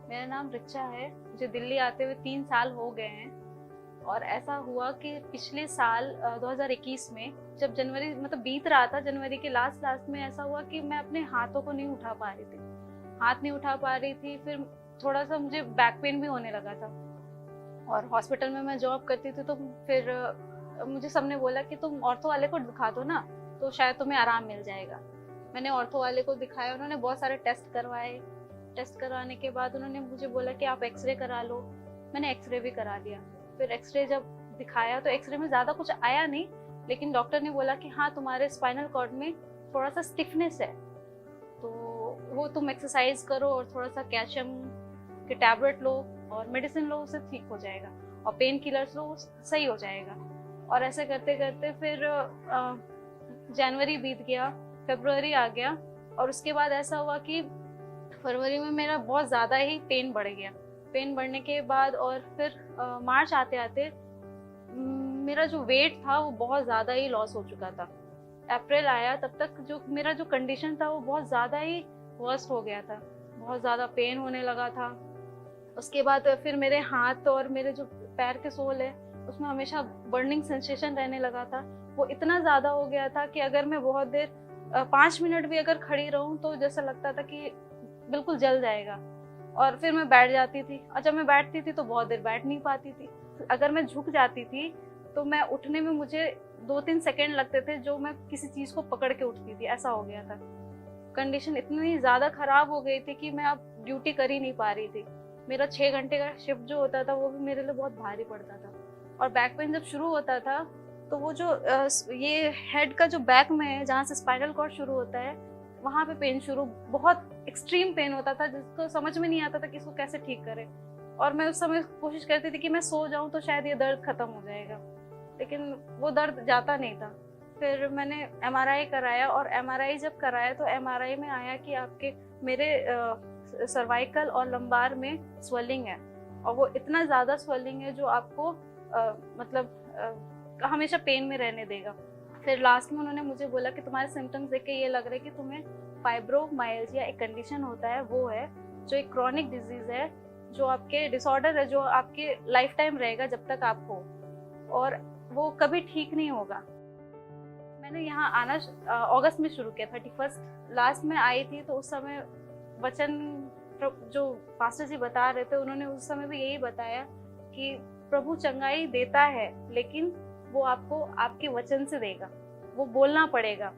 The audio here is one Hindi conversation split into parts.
मेरा नाम रिचा है। मुझे दिल्ली आते हुए 3 साल हो गए हैं। और ऐसा हुआ कि पिछले साल 2021 में जब जनवरी मतलब बीत रहा था, जनवरी के लास्ट लास्ट में ऐसा हुआ कि मैं अपने हाथों को नहीं उठा पा रही थी। हाथ नहीं उठा पा रही थी। फिर थोड़ा सा मुझे बैक पेन भी होने लगा था। और हॉस्पिटल में मैं जॉब करती थी, तो फिर मुझे सबने बोला कि तुम ऑर्थो वाले को दिखा दो ना, तो शायद तुम्हें आराम मिल जाएगा। मैंने ऑर्थो वाले को दिखाया, उन्होंने बहुत सारे टेस्ट करवाए। टेस्ट करवाने के बाद उन्होंने मुझे बोला कि आप एक्सरे करा लो। मैंने एक्सरे भी करा लिया। फिर एक्सरे जब दिखाया तो एक्सरे में ज़्यादा कुछ आया नहीं, लेकिन डॉक्टर ने बोला कि हाँ, तुम्हारे स्पाइनल कॉर्ड में थोड़ा सा स्टिफनेस है, तो वो तुम एक्सरसाइज करो और थोड़ा सा कैल्शियम के टैबलेट लो और मेडिसिन लो, उससे ठीक हो जाएगा। और पेन किलर्स लो, सही हो जाएगा। और ऐसे करते करते फिर जनवरी बीत गया, फरवरी आ गया। और उसके बाद ऐसा हुआ कि फरवरी में मेरा बहुत ज़्यादा ही पेन बढ़ गया। पेन बढ़ने के बाद और फिर मार्च आते आते मेरा जो वेट था वो बहुत ज़्यादा ही लॉस हो चुका था। अप्रैल आया तब तक जो मेरा जो कंडीशन था वो बहुत ज़्यादा ही वर्स्ट हो गया था। बहुत ज़्यादा पेन होने लगा था। उसके बाद फिर मेरे हाथ और मेरे जो पैर के सोल है उसमें हमेशा बर्निंग सेंसेशन रहने लगा था। वो इतना ज़्यादा हो गया था कि अगर मैं बहुत देर 5 मिनट भी अगर खड़ी रहूं तो जैसा लगता था कि बिल्कुल जल जाएगा। और फिर मैं बैठ जाती थी, और जब मैं बैठती थी तो बहुत देर बैठ नहीं पाती थी। अगर मैं झुक जाती थी तो मैं उठने में मुझे 2-3 सेकेंड लगते थे, जो मैं किसी चीज़ को पकड़ के उठती थी। ऐसा हो गया था। कंडीशन इतनी ज़्यादा ख़राब हो गई थी कि मैं अब ड्यूटी कर ही नहीं पा रही थी। मेरा 6 घंटे का शिफ्ट जो होता था वो भी मेरे लिए बहुत भारी पड़ता था। और बैक पेन जब शुरू होता था तो वो जो ये हेड का जो बैक में है, जहाँ से स्पाइनल कॉर्ड शुरू होता है, वहाँ पे पेन शुरू बहुत एक्सट्रीम पेन होता था, जिसको समझ में नहीं आता था कि इसको कैसे ठीक करें। और मैं उस समय कोशिश करती थी कि मैं सो जाऊं तो शायद ये दर्द खत्म हो जाएगा, लेकिन वो दर्द जाता नहीं था। फिर मैंने एमआरआई कराया, और एमआरआई जब कराया तो एमआरआई में आया कि आपके मेरे सर्वाइकल और लंबार में स्वेलिंग है। और वो इतना ज़्यादा स्वेलिंग है जो आपको हमेशा पेन में रहने देगा। फिर लास्ट में उन्होंने मुझे बोला कि तुम्हारे सिम्टम्स देख के ये लग रहा है कि तुम्हें फाइब्रोमाइल्जिया एक कंडीशन होता है, वो है जो एक क्रॉनिक डिजीज है, जो आपके डिसऑर्डर है, जो आपके लाइफ टाइम रहेगा जब तक आप हो, और वो कभी ठीक नहीं होगा। मैंने यहाँ आना अगस्त में शुरू किया, 31 लास्ट में आई थी। तो उस समय वचन जो पास्टर जी बता रहे थे, उन्होंने उस समय भी यही बताया कि प्रभु चंगाई देता है, लेकिन वो आपको आपके वचन से देगा। वो बोलना पड़ेगा।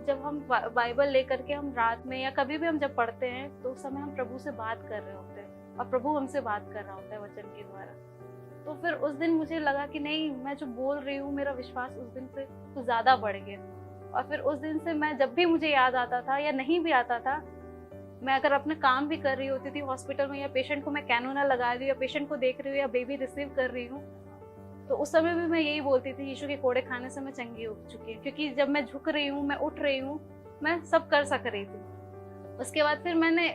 जब हम बाइबल लेकर के हम रात में या कभी भी हम जब पढ़ते हैं तो उस समय हम प्रभु से बात कर रहे होते हैं, और प्रभु हमसे बात कर रहा होता है वचन के द्वारा। तो फिर उस दिन मुझे लगा कि नहीं, मैं जो बोल रही हूँ, मेरा विश्वास उस दिन से कुछ ज़्यादा बढ़ गया। और फिर उस दिन से मैं जब भी मुझे याद आता था या नहीं भी आता था, मैं अगर अपने काम भी कर रही होती थी हॉस्पिटल में, या पेशेंट को मैं कैनोना लगा रही हूँ, या पेशेंट को देख रही हूँ, या बेबी रिसीव कर रही हूँ, तो उस समय भी मैं यही बोलती थी, यीशु के कोड़े खाने से मैं चंगी हो चुकी हूँ। क्योंकि जब मैं झुक रही हूँ, मैं उठ रही हूँ, मैं सब कर सक रही थी। उसके बाद फिर मैंने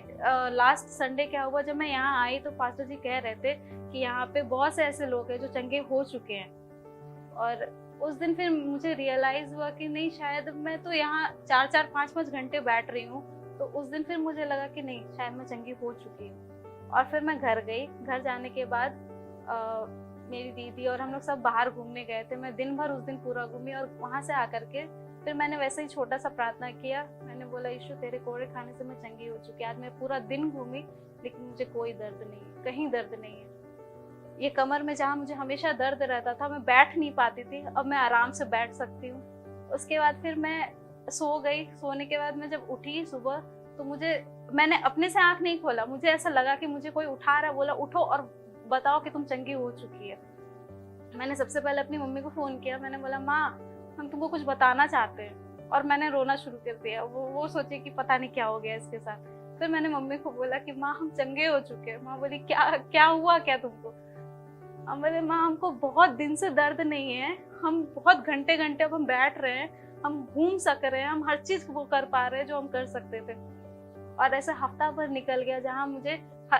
लास्ट संडे क्या हुआ, जब मैं यहाँ आई तो पास्टर जी कह रहे थे कि यहाँ पे बहुत से ऐसे लोग हैं जो चंगे हो चुके हैं। और उस दिन फिर मुझे रियलाइज हुआ कि नहीं, शायद मैं तो यहाँ 4-4, 5-5 घंटे बैठ रही हूँ। तो उस दिन फिर मुझे लगा कि नहीं, शायद मैं चंगी हो चुकी हूँ। और फिर मैं घर गई। घर जाने के बाद मेरी दीदी और हम लोग सब बाहर घूमने गए थे। मैं दिन भर उस दिन पूरा घूमी, और वहाँ से आकर के फिर मैंने वैसे ही छोटा सा प्रार्थना किया। मैंने बोला, यीशु तेरे कोड़े खाने से मैं चंगी हो चुकी। आज मैं पूरा दिन घूमी, लेकिन मुझे कोई दर्द नहीं है, कहीं दर्द नहीं है। ये कमर में जहाँ मुझे हमेशा दर्द रहता था, मैं बैठ नहीं पाती थी, अब मैं आराम से बैठ सकती हूँ। उसके बाद फिर मैं सो गई। सोने के बाद मैं जब उठी सुबह, तो मैंने अपने से आँख नहीं खोला। मुझे ऐसा लगा कि मुझे कोई उठा रहा है, बोला उठो और बताओ कि तुम चंगी हो चुकी है। मैंने सबसे पहले अपनी मम्मी को फ़ोन किया। मैंने बोला, माँ, हम तुमको कुछ बताना चाहते हैं। और मैंने रोना शुरू कर दिया। वो सोचे कि पता नहीं क्या हो गया इसके साथ। फिर मैंने मम्मी को बोला कि माँ, हम चंगे हो चुके हैं। माँ बोली, क्या क्या हुआ क्या तुमको? हम बोले, माँ, हमको बहुत दिन से दर्द नहीं है, हम बहुत घंटे घंटे अब हम बैठ रहे हैं, हम घूम सक रहे हैं, हम हर चीज़ वो कर पा रहे हैं जो हम कर सकते थे। और ऐसा हफ्ता भर निकल गया जहाँ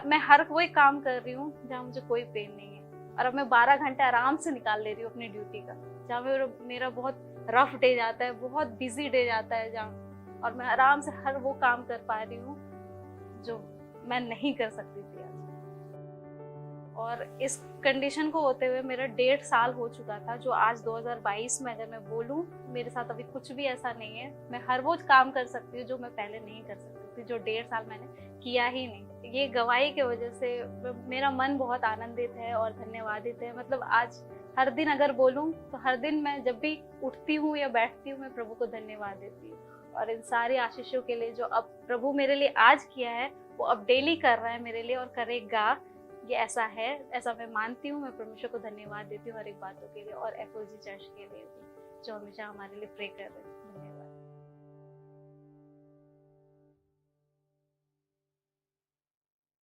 मैं हर कोई काम कर रही हूँ जहाँ मुझे कोई पेन नहीं है। और अब मैं 12 घंटे आराम से निकाल ले रही हूँ अपनी ड्यूटी का, जहाँ मेरा बहुत रफ डे जाता है, बहुत बिजी डे जाता है जहाँ, और मैं आराम से हर वो काम कर पा रही हूँ जो मैं नहीं कर सकती थी आज। और इस कंडीशन को होते हुए मेरा 1.5 साल हो चुका था, जो आज 2022 में अगर मैं बोलूँ मेरे साथ अभी कुछ भी ऐसा नहीं है। मैं हर वो काम कर सकती हूँ जो मैं पहले नहीं कर सकती थी, जो 1.5 साल मैंने किया ही नहीं। ये गवाही की वजह से मेरा मन बहुत आनंदित है और धन्यवादित है। मतलब आज हर दिन अगर बोलूँ तो हर दिन मैं जब भी उठती हूँ या बैठती हूँ मैं प्रभु को धन्यवाद देती हूँ। और इन सारी आशीषों के लिए जो अब प्रभु मेरे लिए आज किया है वो अब डेली कर रहा है मेरे लिए और करेगा। ये ऐसा है, ऐसा मैं मानती हूँ। मैं परमेश्वर को धन्यवाद देती हूँ हर एक बातों के लिए और एफओजी चर्च के लिए भी जो हमेशा हमारे लिए प्रे कर रहे हैं।